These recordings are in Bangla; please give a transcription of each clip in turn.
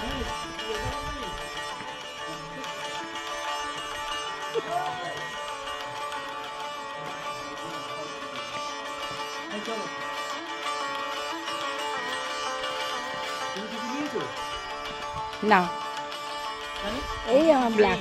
না এই আমার black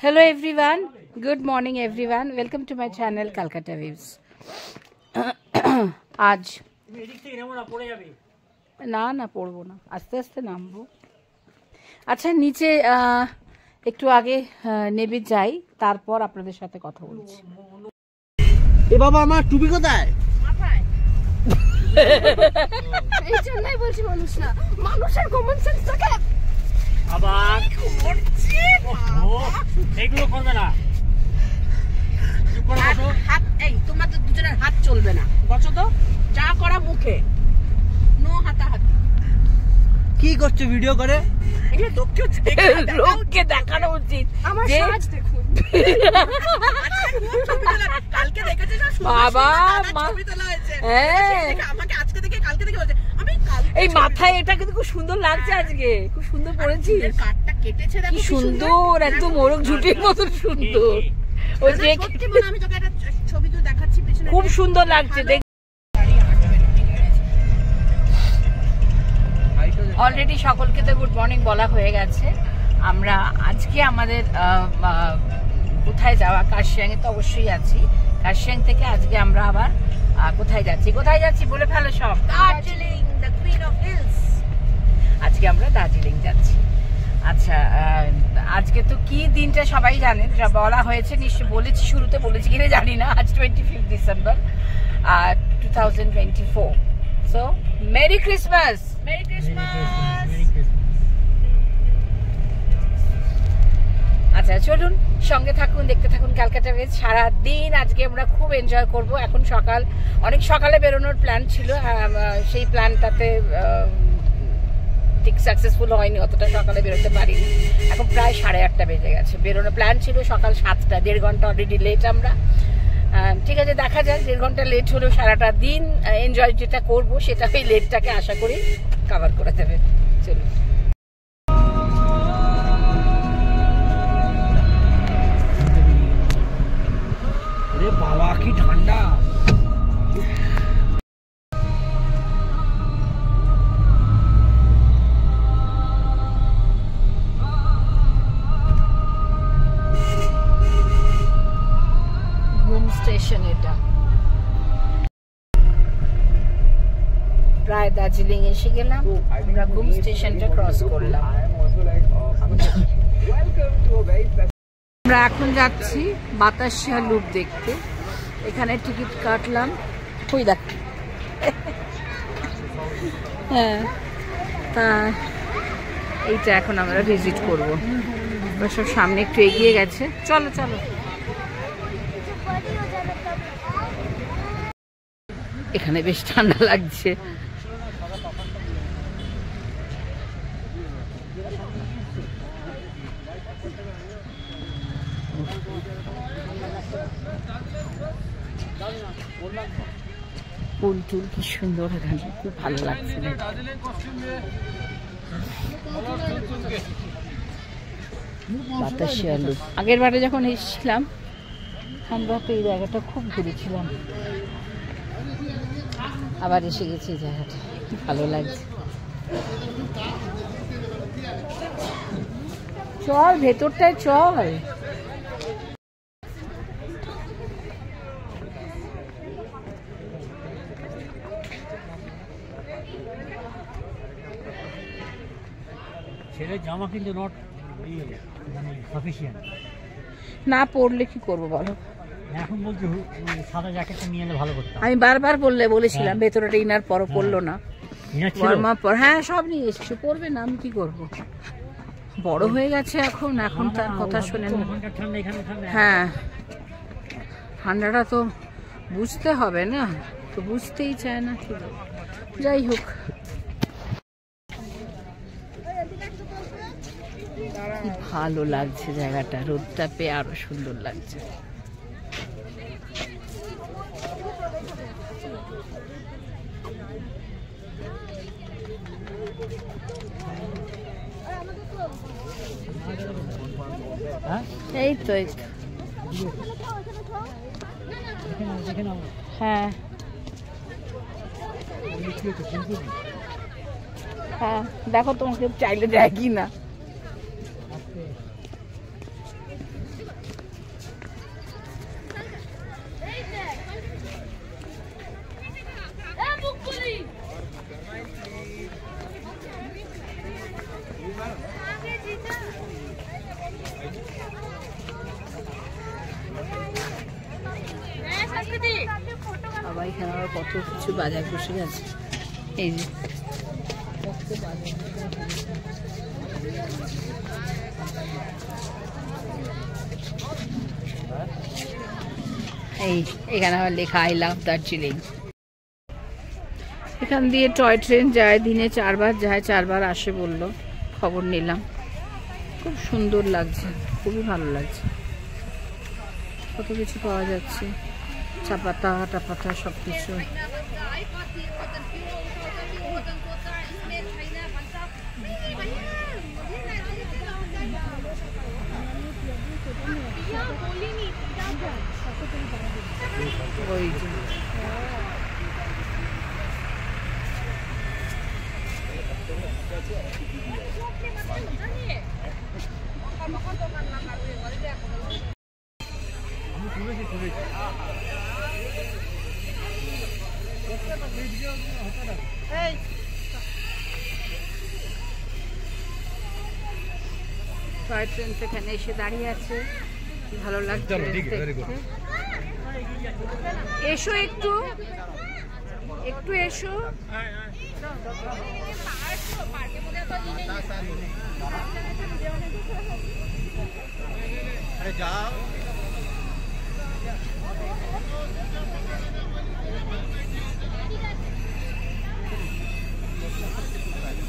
Hello everyone, good morning everyone, welcome to my channel Calcutta Views. आज না পড়বো না, আস্তে আস্তে নামবো। আচ্ছা নিচে একটু আগে নেবে যাই, তারপর আপনাদের সাথে কথা বলছি। এ বাবা আমার টুপি কোথায়? মাথায়। এই জন্যই বলছি মানুষের কমন সেন্স থাকে। আবার করছি এগুলো করবে না। হাত এই তোমাদের দুজনের হাত চলবে না, বসো তো, যা করা মুখে, নো হাতাহাতি। কি করছো ভিডিও করে? এগুলো লোককে দেখানো উচিত। আমার সাজ দেখুন। কালকে দেখেছিস বাবা ছবি তোলা হয়েছে, আমাকে আজকে দেখে কালকে দেখে বলছে আমি এই মাথায় এটা কিন্তু খুব সুন্দর লাগছে আজকে, খুব সুন্দর পরেছি। কাটটা কেটেছে দেখো কি সুন্দর, একদম মোরগ ঝুটির মতো সুন্দর। ওই যে সত্যি বল, আমি তোকে একটা ছবি তো দেখাচ্ছি পেছনে, খুব সুন্দর লাগছে। অলরেডি সকলকে তো গুড মর্নিং বলা হয়ে গেছে। আমরা আজকে আমাদের কোথায় যাওয়া, কার্শিয়াংয়ে তো অবশ্যই আছি। কার্শিয়াং থেকে আজকে আমরা আবার কোথায় যাচ্ছি বলে ফেলো সব। Darjeeling, the queen of hills. আজকে আমরা দার্জিলিং যাচ্ছি। আচ্ছা আজকে তো কি দিনটা সবাই জানেন, বলা হয়েছে নিশ্চয়, বলেছি শুরুতে, বলেছি কিনা জানি না। আজ 25 December 2024। So merry Christmas. Merry Christmas. আচ্ছা চলুন সঙ্গে থাকুন, দেখতে থাকুন ক্যালকাটা ভিউজ। সারাদিন আজকে আমরা খুব এনজয় করব। এখন অনেক সকালে বেরোনোর প্ল্যান ছিল, সেই প্ল্যানটাতে ঠিক সাকসেসফুল হয়নি, অতটা সকালে বেরোতে পারিনি। এখন প্রায় 8:30 বেজে গেছে। বেরোনোর প্ল্যান ছিল সকাল 7টা, 1.5 ঘন্টা অলরেডি লেট আমরা। ঠিক আছে, দেখা যাক, 1.5 ঘন্টা লেট হলেও সারাটা দিন এনজয় যেটা করবো সেটা ওই লেটটাকে আশা করি কভার করে দেবে। চলুন। বাবা কি ঠান্ডা! ঘুম স্টেশন এটা। প্রায় দার্জিলিং এসে গেলাম, আমরা ঘুম স্টেশনটা ক্রস করলাম। আমরা এখন যাচ্ছি বাতাসিয়া লুপ দেখতে। এখানে টিকিট কাটলাম, ওই দেখ। হ্যাঁ, তা এইটা এখন আমরা ভিজিট করবো। সব সামনে একটু এগিয়ে গেছে, চলো চলো। এখানে বেশ ঠান্ডা লাগছে। ফুল টুল কি সুন্দর, এখানে খুব ভালো লাগছে। বাতাসিয়া লুপ আগের বারে যখন এসেছিলাম আমরা তো এই জায়গাটা খুব ঘুরেছিলাম, আবার এসে গেছি এই জায়গাটা, খুব ভালো লাগছে। চল ভেতরটায় চল। ছেলের জামা কিন্তু নট সাফিসিয়েন্ট। না পরলে কি করবো বলো? এখন বলছি সাদা জ্যাকেটটা নিয়ে এলে ভালো করতাম। আমি বারবার বলেছিলাম ভেতরে একটা ইনার পরলো না। হ্যাঁ সব নিয়ে এসেছি, পরবে না, আমি কি করবো? বড় হয়ে গেছে এখন, এখন তার কথা শোনেন। হ্যাঁ ঠান্ডাটা তো বুঝতে হবে না, তো বুঝতেই চায় না। কি যাই হোক, কি ভালো লাগছে জায়গাটা, রোদটা পেয়ে আরো সুন্দর লাগছে। এই তো হ্যাঁ হ্যাঁ, দেখো তোমাকে চাইলে যায় কি না। বাবা এখানে আবার কত কিছু বাজার বসে গেছে। এই যে এখানে আবার লেখা আই লাভ দার্জিলিং। এখান দিয়ে টয় ট্রেন যায়, দিনে 4 বার যায়, 4 বার আসে বললো, খবর নিলাম। খুব সুন্দর লাগছে, খুবই ভালো লাগছে, কত কিছু পাওয়া যাচ্ছে, চা পাতা টাপাতা সব কিছু। ওই টয় ট্রেন সেখানে এসে দাঁড়িয়ে আছে, ভালো লাগছে। এসো একটু একটু এসো।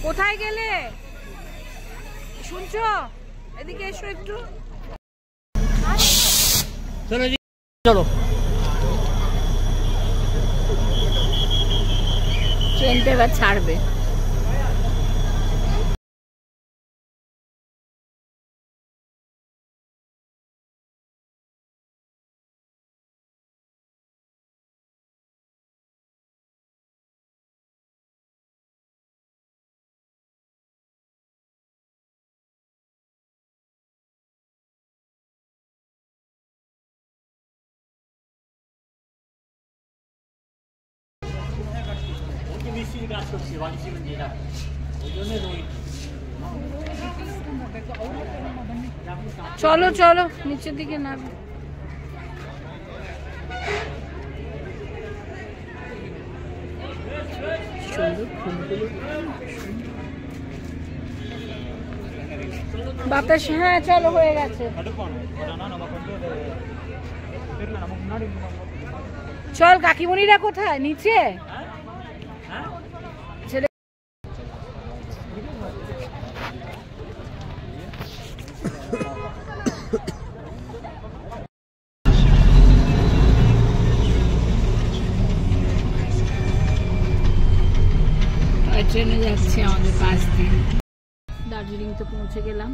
কোথায় গেলে শুনছো? এদিকে এসো একটু। চলো, ট্রেনটা এবার ছাড়বে। চলো চলো নিচের দিকে নামবে। বাতাস, হ্যাঁ চলো হয়ে গেছে। চল, কাকিমণিরা কোথায়? নিচে ট্রেনে যাচ্ছে আমাদের পাশ দিয়ে। দার্জিলিং তো পৌঁছে গেলাম।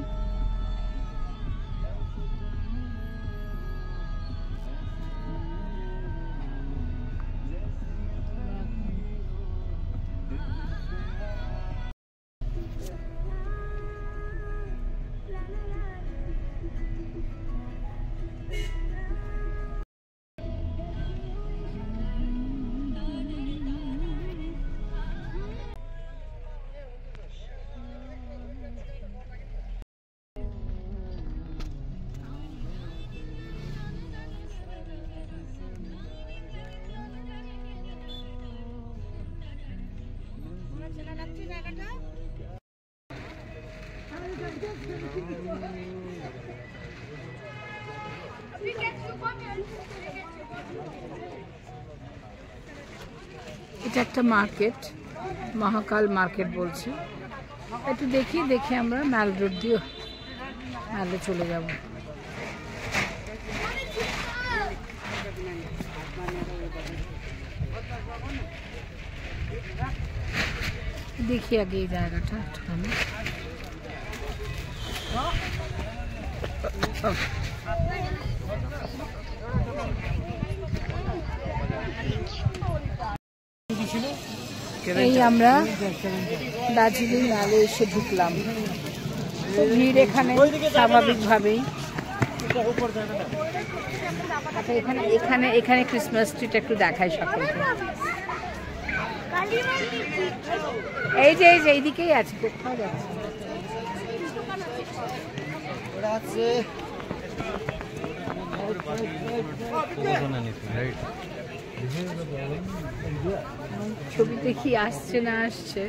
এটা একটা মার্কেট, মহাকাল মার্কেট বলছে। একটু দেখে আমরা ম্যাল রোড দিয়ে ম্যালে চলে যাব। देखिए आगे ये জায়গাটা একটুখানি। এই আমরা দার্জিলিং নালে এসে ঢুকলাম। তো ভিড় এখানে স্বাভাবিকভাবেই। আচ্ছা এখানে এখানে এখানে ক্রিসমাস ট্রিটা একটু দেখাই সকলকে। এই যে এইদিকেই আছে, কোথাও যাচ্ছে। ছবিতে কি আসছে না আসছে।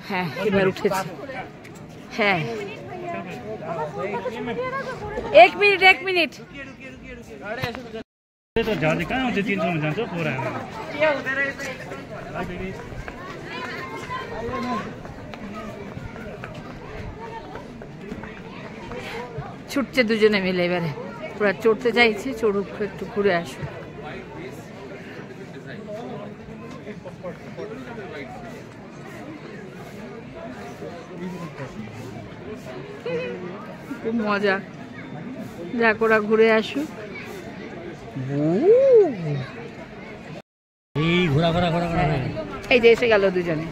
হ্যাঁ এবার উঠেছে। হ্যাঁ এক মিনিট तो ज्यादा कहाँ हुन्छ 300 मा जान्छ पुरा ছুটছে দুজনে মিলে, এবারে পুরো চড়তে চাইছে, চড়ুক একটু ঘুরে আসুক। খুব মজা, যাক ওরা ঘুরে আসুক। এই যে এসে গেল দুজনে।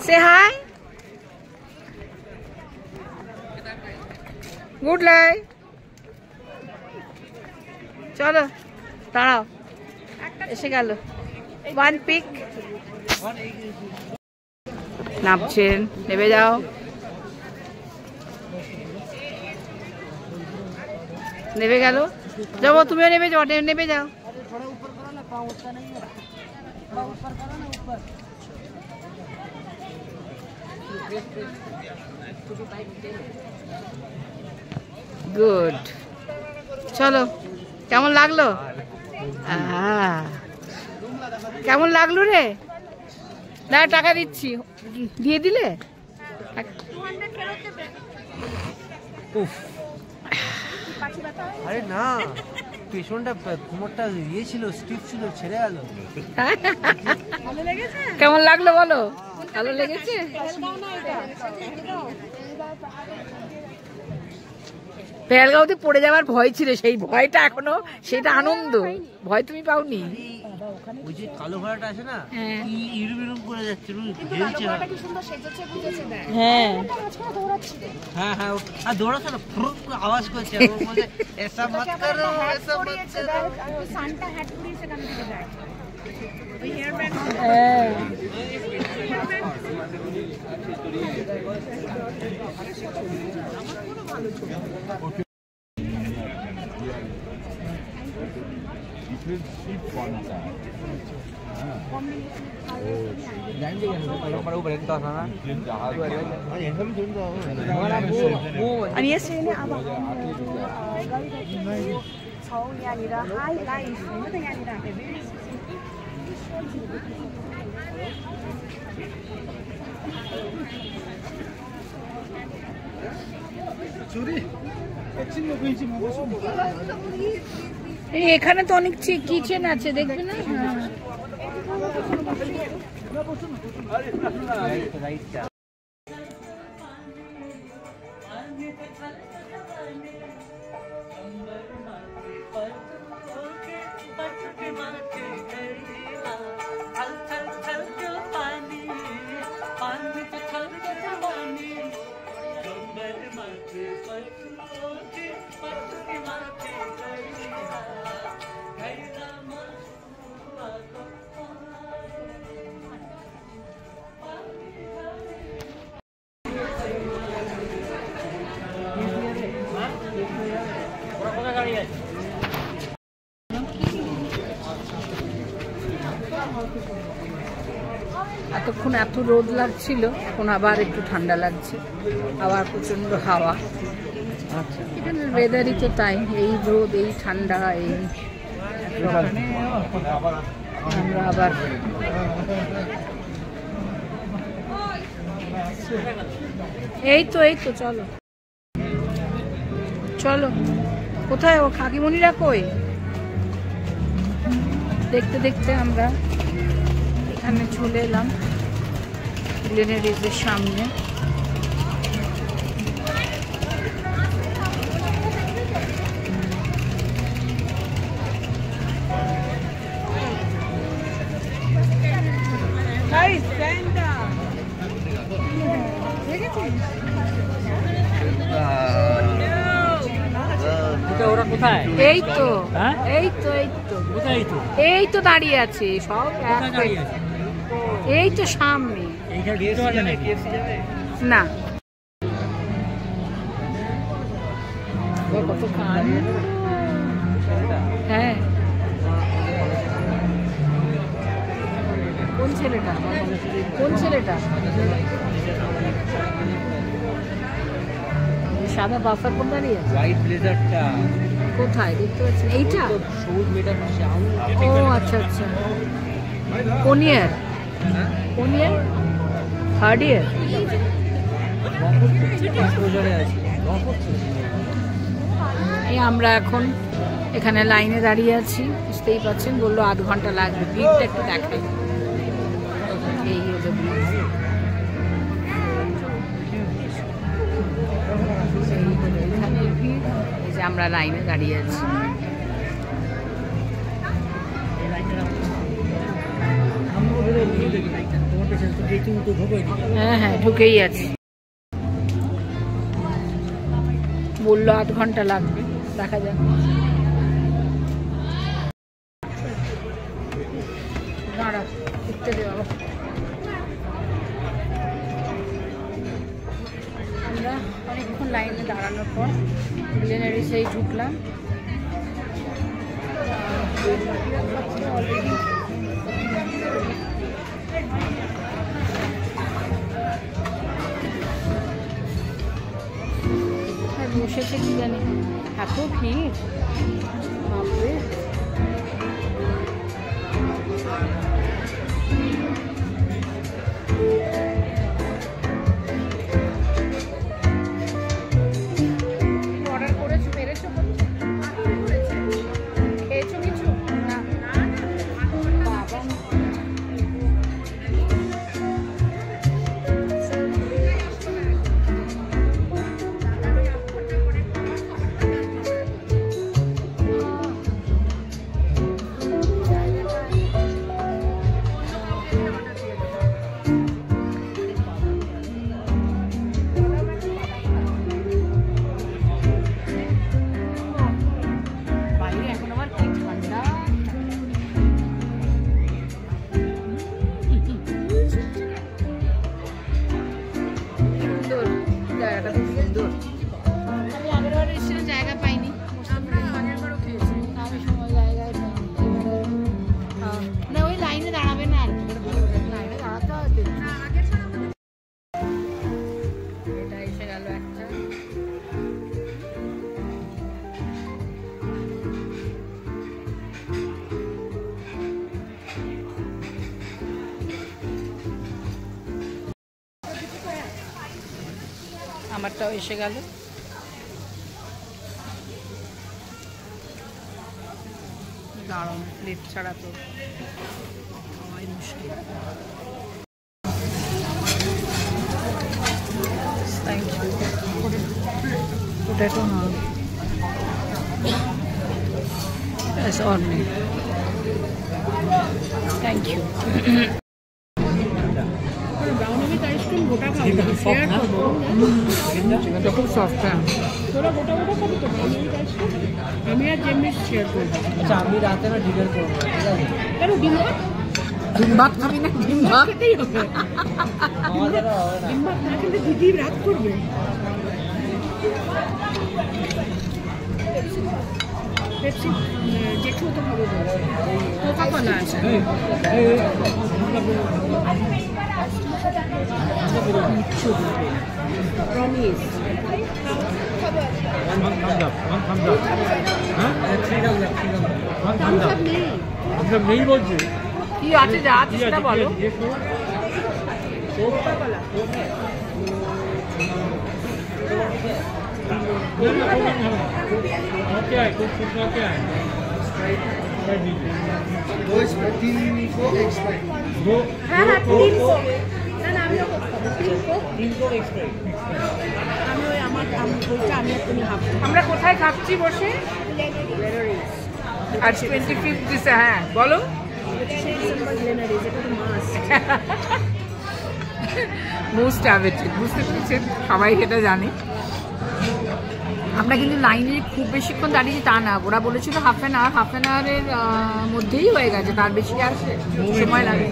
সে হাই, গুড লাই। চলো দাঁড়াও, এসে গেল। One pick. নামছেন, নেমে যাও। নেমে গেল, যাবো তুমিও নেমে যাও, নেমে যাও। গুড, চলো। কেমন লাগলো? কেমন লাগলো রে? না টাকা দিচ্ছি, দিয়ে দিলে। আরে না, পেছনটা কোমরটা ইয়ে ছিল, স্টিফ ছিল, ছেড়ে গেল। কেমন লাগলো বলো? ভালো লেগেছে? পেহেলগাঁওতে পড়ে যাওয়ার ভয় ছিল, সেই ভয়টা এখনো, সেটা আনন্দ। ভয় তুমি পাওনি? ওই যে কালো ঘোড়াটা আছে না, ইরুম ইরুম করে যাচ্ছে, হ্যাঁ হ্যাঁ হ্যাঁ, আর দৌড়াচ্ছে না, ফুরুক করে আওয়াজ করছে, এসা মত করো, এসা মত করো। সান্টা হ্যাট পুরি সেখান থেকে যায়। ওই হেয়ার ব্যান্ড, 아니 예스는 아마 서울이 아니라 하이라이트 모든이 아니라 এখানে তো অনেক কিচেন আছে, দেখবে না? এতক্ষণ এত রোদ লাগছিল, এখন আবার একটু ঠান্ডা লাগছে, আবার প্রচন্ড হাওয়া। এখানের ওয়েদারই তো তাই, এই রোদ, এই ঠান্ডা, এই আমরা আবার এই তো চলো চলো। কোথায় ও কাকিমণিরা কই? দেখতে দেখতে আমরা এখানে চলে এলাম মিলেনারিজের সামনে। ওরা কোথায়? এই তো হ্যাঁ? এই তো দাঁড়িয়ে আছে সব, এই তো সামনে না। কত কান! হ্যাঁ, কোন ছেলেটা? সাদা বাফার পর দাঁড়িয়ে আছে। হোয়াইট ব্লেজারটা কোথায় দেখতে পাচ্ছেন? এইটা সবুজ মেয়েটার পাশে। ও আচ্ছা। কোন ইয়ার? Third year. এই আমরা এখন এখানে লাইনে দাঁড়িয়ে আছি, বুঝতেই পারছেন। বললো আধ ঘন্টা লাগবে। ব্রিজটা একটু দেখাই, এই হলো ব্রিজ। এখানে ভিড়, এই যে আমরা লাইনে দাঁড়িয়ে আছি। হ্যাঁ, ঢুকেই আছি। বললো আধ ঘন্টা লাগবে, দেখা যাক। দাঁড়া, উঠতে দেওয়া। আমরা অনেকক্ষণ লাইনে দাঁড়ানোর পর মিলেনারিজেই ঢুকলাম। অলরেডি বসেছে কি জানি, এত ভিড়, বাপরে। অর্ডার করেছো, পেরেছো? খেয়েছো কিছু? না বাবা, আমারটাও এসে গেল। দারুণ, প্লেট ছাড়া তো খাওয়াই মুশকিল। Thank you. পোটেটো না, অর্নি, থ্যাংক ইউ। খুব সফট। আমি আর জেমনি শেয়ার করবো। আচ্ছা, আমি রাতে না ডিনার করবো, ঠিক আছে? কেন ডিম ভাত খাবি না? ডিম ভাত খেতেই হবে। ডিম ভাত না খেলে দিদি রাত করবে। পেপসি জেঠু তো ভাবে বলছে কোকা কোলা আছে প্রমিস নেই বলছে কি আছে যা আছে সেটা বলো হ্যাঁ হ্যাঁ তিন কোক না না আমিও তিন কোক আমি ওই আমার বলছি আমি আর তুমি হাফ আমরা কোথায় খাচ্ছি বসে আজ 25th দিছে হ্যাঁ বলো মোস্ট অ্যাভেটেড বুঝতে পেরেছেন সবাই সেটা জানে আমরা কিন্তু লাইনে খুব বেশিক্ষণ দাঁড়িয়েছি তা না ওরা বলেছিল হাফ অ্যান আওয়ারের মধ্যেই হয়ে গেছে তার বেশি আর সময় লাগে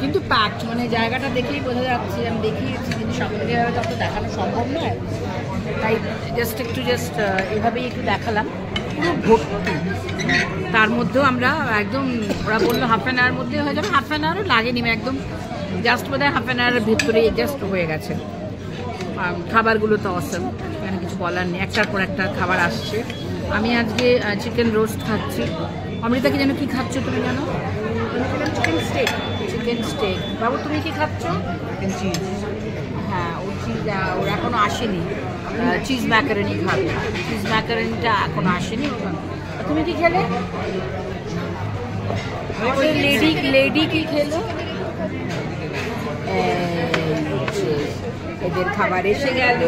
কিন্তু প্যাকড মানে জায়গাটা দেখেই বোঝা যাচ্ছে আমি দেখিয়েছি কিন্তু সকলকে তত দেখানো সম্ভব নয় তাই একটু এভাবেই একটু দেখালাম পুরো ভর্তি তার মধ্যেও আমরা একদম ওরা বললো হাফ অ্যান আওয়ার মধ্যে হয়ে যাবে হাফ অ্যান আওয়ারও লাগেনি একদম জাস্ট বোধহয় হাফ অ্যান আওয়ারের ভেতরে জাস্ট হয়ে গেছে খাবারগুলো তো অসম এখানে কিছু বলার নেই একটার পর একটা খাবার আসছে আমি আজকে চিকেন রোস্ট খাচ্ছি অমৃতাকে যেন কি খাচ্ছ তুমি জানো চিকেন স্টেক বাবু তুমি কি খাচ্ছ হ্যাঁ ওর চিজ ওর এখনো আসেনি চিজ ম্যাকারনি খাবে চিজ ম্যাকারনিটা এখনো আসেনি তুমি কি খেলে লেডি কি খেলো এদের খাবার এসে গেল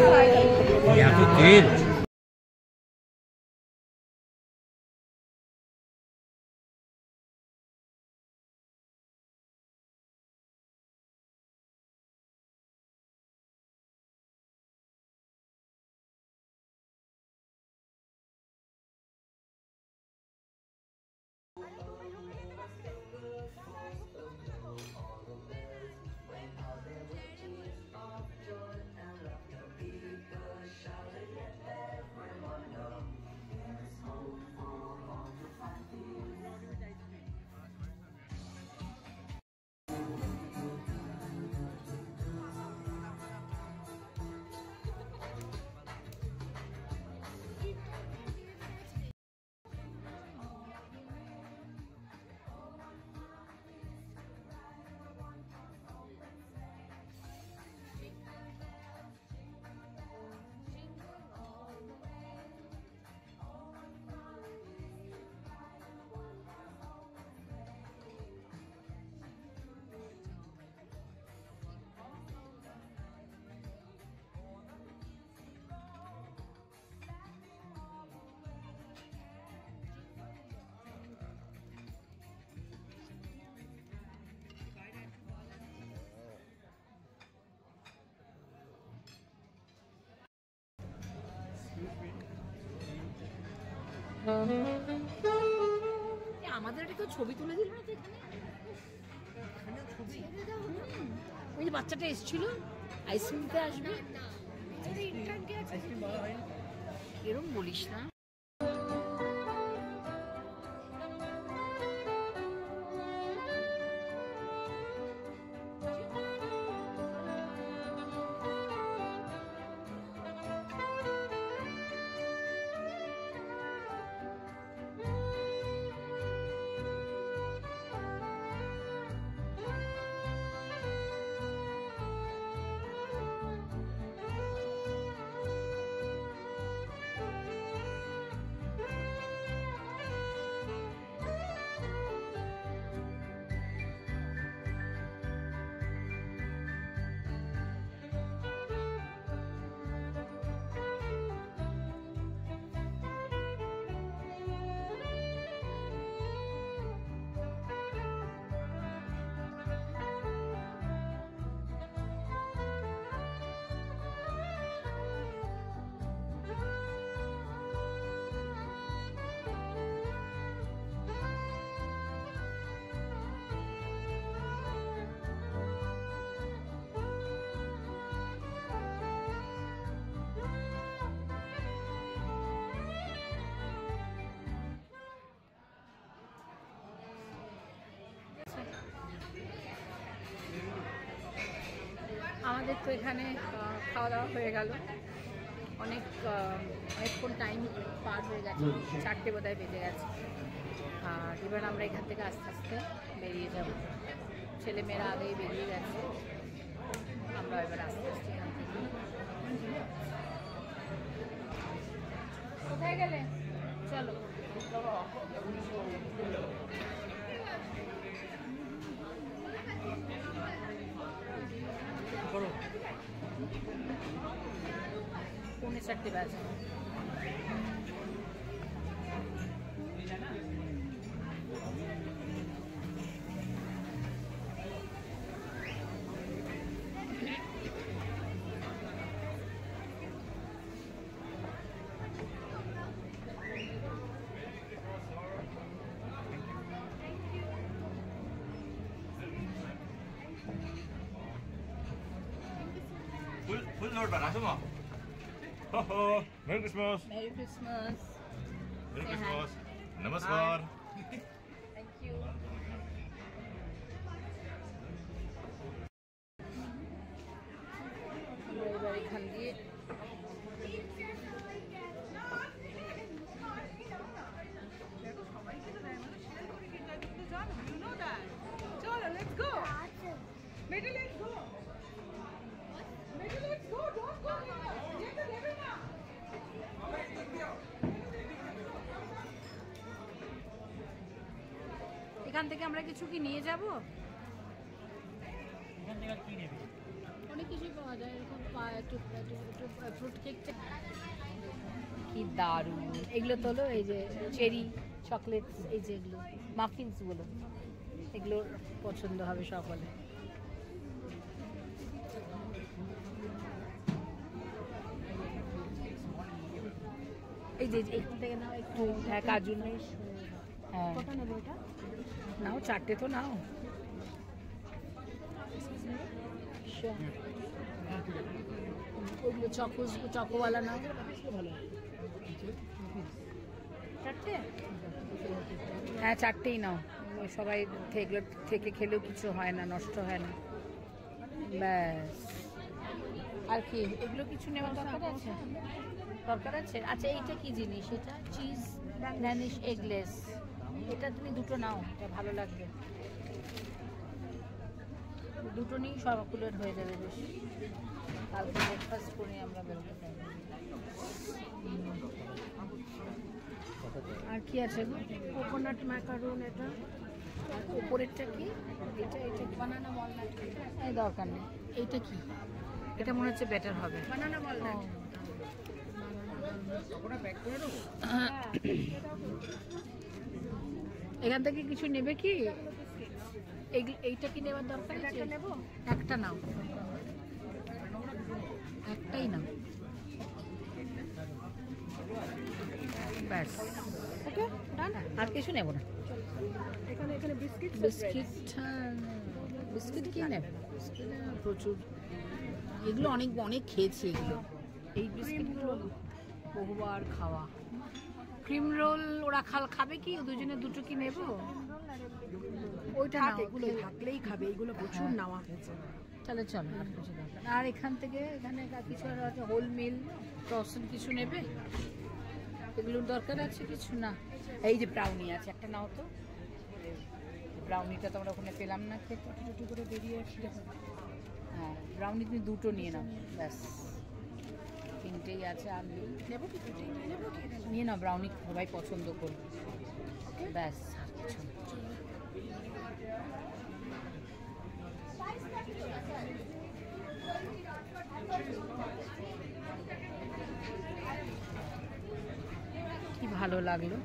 আমাদের কেউ ছবি তুলে দিল না তো এখানে ওই যে বাচ্চাটা এসেছিল আইসক্রিম নিতে আসবে এরকম বলিস না আমাদের তো এখানে খাওয়া দাওয়া হয়ে গেল, অনেকক্ষণ টাইম পার হয়ে গেছে, 4টে বোধহয় বেজে গেছে। আর এবার আমরা এখান থেকে আস্তে আস্তে বেরিয়ে যাব। ছেলেমেয়েরা আগেই বেরিয়ে গেছে, আমরা এবার আস্তে আস্তে এখান থেকে। কোথায় গেলে? চলো। পৌনে 4টে বাজে। Full load bana semua. Ho ho, Merry Christmas. Merry Christmas. Merry Say hi. Christmas. Namaskar. Thank you. আমরা এবার এখান দিয়ে এখান থেকে আমরা কিছু কি নিয়ে যাব? এখান থেকে আর কি নেবে? অনেক কিছুই পাওয়া যায়, এরকম ফ্রুট কেক। কি দারুণ! এগুলো তো হলো এই যে চেরি চকলেট, এই যে এগুলো মাফিনসগুলো, এগুলো পছন্দ হবে সকলে। এই যে এখান থেকে নাও একটু, হ্যাঁ কাজু নেই, হ্যাঁ কটা নেবো এটা? নাও 4টে তো নাও। ওইগুলো চকোওয়ালা নাও, ভালো। 4টে? হ্যাঁ 4টেই নাও, সবাই এগুলো থেকে খেলেও কিছু হয় না, নষ্ট হয় না। ব্যাস, আর কি এগুলো কিছু নেওয়ার দরকার আছে? দরকার আছে। আচ্ছা এইটা কি জিনিস? এটা চিজ ড্যানিশ এগলেস, এটা তুমি দুটো নাও, এটা ভালো লাগবে। দুটো নিয়েই সবগুলোর হয়ে যাবে বেশ। কালকে ব্রেকফাস্ট করে আমরা বেরোতে পারবো। আর কি আছে গো? কোকোনাট ম্যাকারুন এটা। আর উপরেরটা কি? এটা বানানা ওয়ালনাট। এই দরকার নেই। এইটা কি? এটা মনে হচ্ছে বেটার হবে। বানানা ওয়ালনাট। এখান থেকে কিছু নেবে কি? এইটা কি নেওয়ার দরকার আছে? একটা নেবো? একটা নাও, একটাই নাও, ব্যাস। ওকে ডান। আর কিছু নেব না। এখানে বিস্কিট বিস্কিট কি নেবে? বিস্কিট প্রচুর, এগুলো অনেক খেয়েছি এগুলো। এই বিস্কিটগুলো বহুবার খাওয়া। ক্রিম রোল ওরা খাবে কি? দুজনে দুটো কি নেব? ওইটা না, এগুলো থাকলেই খাবে, এইগুলো প্রচুর নেওয়া হয়েছে। তাহলে চলো, আর কিছু দরকার। আর এখান থেকে এখানে কিছু আছে, হোল মিল ক্রসেন্ট কিছু নেবে? এগুলোর দরকার আছে কিছু না? এই যে ব্রাউনি আছে, একটা নাও তো। ব্রাউনিটা তো আমরা ওখানে পেলাম না খেতে, ছুটি করে বেরিয়ে আসলে। হ্যাঁ ব্রাউনি তুমি দুটো নিয়ে নাও, ব্যাস। 3টেই আছে, আর নেবো কি? দুটোই নিয়ে নেবো কি? নিয়ে নাও, ব্রাউনি সবাই পছন্দ করবে, ব্যাস। আর কিছু না। কি ভালো লাগলো।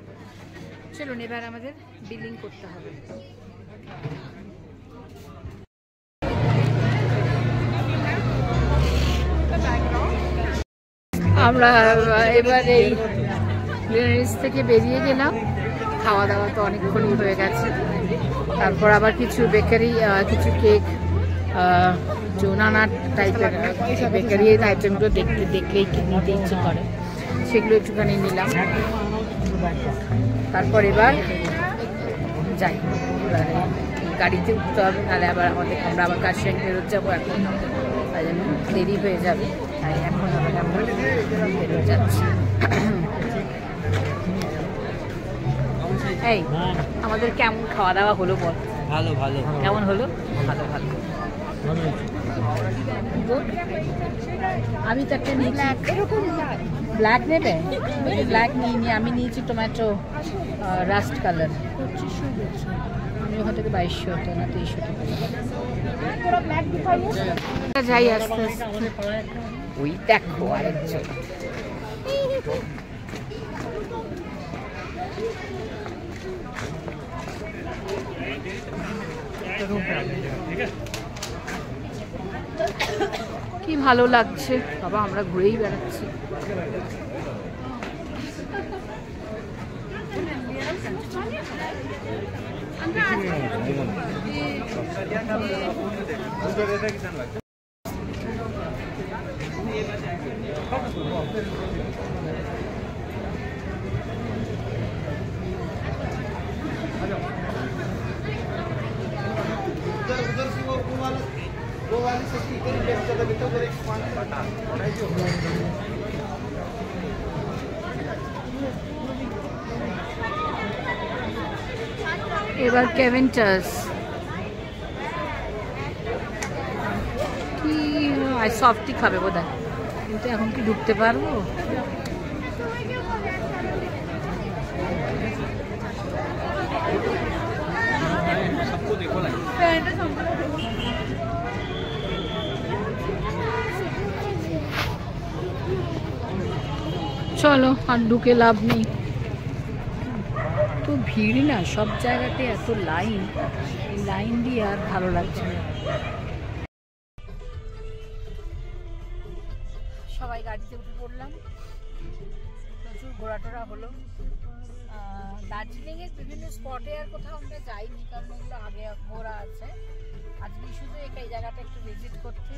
চলুন এবার আমাদের বিলিং করতে হবে। আমরা এবার এই রিলায়েন্স থেকে বেরিয়ে গেলাম। খাওয়া দাওয়া তো অনেকক্ষণই হয়ে গেছে। তারপর আবার কিছু বেকারি, কিছু কেক, নানা টাইপের বেকারি আইটেমগুলো দেখলেই নিতে ইচ্ছে করে, সেগুলো একটুখানি নিলাম। তারপর এবার যাই, গাড়িতে উঠতে হবে, নাহলে আমরা আবার কাশিয়াং ফেরত যাবো এখন। তাই জন্য দেরি হয়ে যাবে, তাই এখন আবার আমরা বেরোয় যাচ্ছি। এই আমাদের কেমন খাওয়া দাওয়া হলো বল? ভালো ভালো। কেমন হলো? ভালো ভালো। আমি তো একটা নিয়েছি, ব্ল্যাক নেবে? ব্ল্যাক নিয়ে আমি নিয়েছি টমেটো রাস্ট কালার, আমি ওখান থেকে 2200 হতো না 2300 টাকা যাই আস্তে আস্তে। ওই দেখো আরেকজন, কি ভালো লাগছে বাবা, আমরা ঘুরেই বেড়াচ্ছি। এবার কেভেন্টাস কি সফটি খাবে বোধ হয়, কিন্তু এখন কি ঢুকতে পারবো? চলো আর ঢুকে লাভ নেই, তো ভিড় না সব জায়গাতে, এত লাইন, এই লাইন দিয়ে আর ভালো লাগছে না। সবাই গাড়িতে উঠে পড়লাম, প্রচুর ঘোরাটোরা হলো। দার্জিলিংয়ের বিভিন্ন স্পটে আর কোথাও আমরা যাইনি, কারণ এগুলো আগে ঘোরা আছে। আজকে শুধু এই জায়গাটা একটু ভিজিট করতে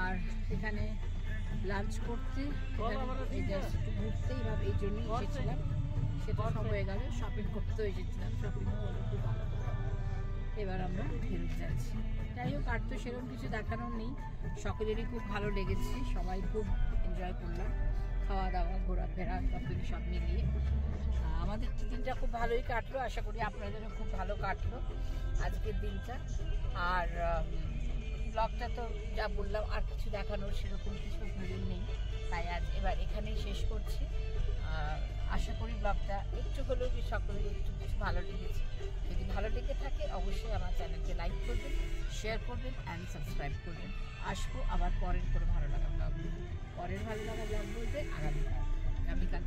আর এখানে লাঞ্চ করতে, একটু ঘুরতে, এইভাবে এই জন্যই এসেছিলাম। সেটা সব হয়ে গেল, শপিং করতেও এসেছিলাম, শপিংও হলো খুব ভালো। এবার আমরা ফেরত যাচ্ছি। যাই হোক, আর তো সেরকম কিছু দেখানোর নেই, সকলেরই খুব ভালো লেগেছে, সবাই খুব এনজয় করলাম, খাওয়া দাওয়া ঘোরাফেরা শপিং সব মিলিয়ে। আমাদের দিনটা খুব ভালোই কাটলো, আশা করি আপনাদেরও খুব ভালো কাটলো আজকের দিনটা। আর ব্লগটা তো যা বললাম, আর কিছু দেখানোর সেরকম কিছু ভিডিও নেই, তাই আজ এবার এখানেই শেষ করছি। আশা করি ব্লগটা একটু হলেও যে সকলের একটু কিছু ভালো লেগেছে। যদি ভালো লেগে থাকে অবশ্যই আমার চ্যানেলকে লাইক করবেন, শেয়ার করবেন অ্যান্ড সাবস্ক্রাইব করবেন। আসবো আবার পরের কোনো ভালো লাগা ব্লগ, পরের ভালো লাগা ব্লগ বলতে আগামীকাল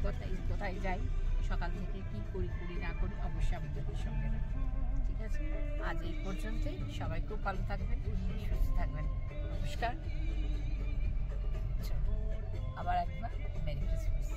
কোথায় যাই, সকাল থেকে কী করি না করি অবশ্যই আপনাদের সঙ্গে রাখবো। ঠিক আছে, আজ এই পর্যন্তই। সবাই খুব ভালো থাকবেন, সুস্থ থাকবেন। নমস্কার, আবার একবার মেরি ক্রিসমাস।